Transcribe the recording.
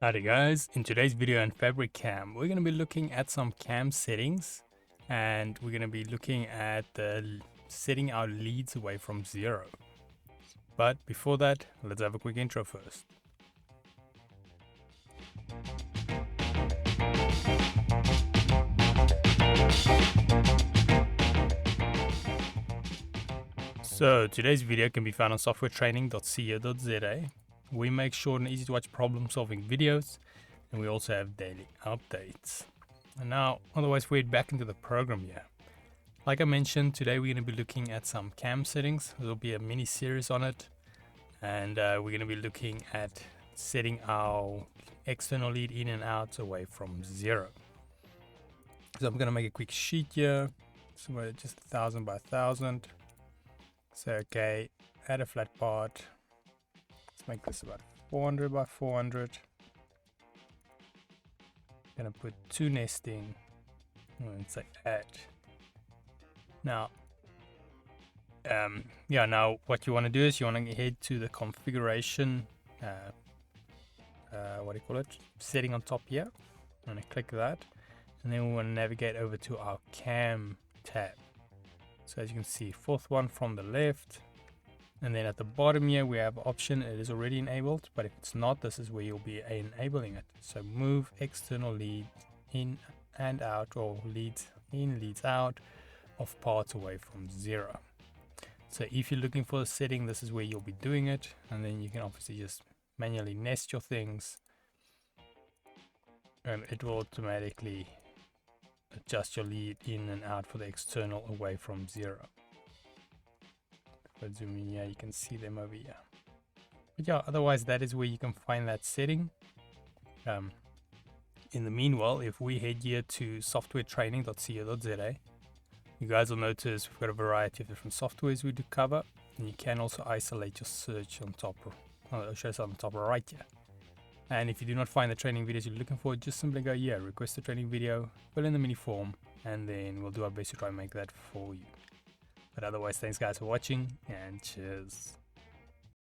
Howdy guys, in today's video on FabriCAM, we're going to be looking at some cam settings and we're going to be looking at setting our leads away from 0. But before that, let's have a quick intro first. So today's video can be found on softwaretraining.co.za. We make short and easy to watch problem solving videos, and we also have daily updates. And now, otherwise, we head back into the program here. Like I mentioned, today we're going to be looking at some cam settings. There'll be a mini series on it, and we're going to be looking at setting our external lead in and out away from 0. So I'm going to make a quick sheet here, so just 1000 by 1000. So okay, add a flat part. Let's make this about 400 by 400. Gonna put 2 nesting and say add. Now, now what you want to do is you want to head to the configuration, setting on top here. I'm gonna click that, and then we want to navigate over to our cam tab. So as you can see, fourth one from the left, and then at the bottom here we have option. It is already enabled, but if it's not, this is where you'll be enabling it. So move external lead in and out, or leads in, leads out of parts away from 0. So if you're looking for a setting, this is where you'll be doing it, and then you can obviously just manually nest your things and it will automatically adjust your lead in and out for the external away from 0. If I zoom in here, you can see them over here. But yeah, otherwise that is where you can find that setting. In the meanwhile, if we head here to softwaretraining.co.za, you guys will notice we've got a variety of different softwares we do cover, and you can also isolate your search on top. It shows on the top right here. And if you do not find the training videos you're looking for, just simply go here, request a training video, fill in the mini form, and then we'll do our best to try and make that for you. But otherwise, thanks guys for watching, and cheers.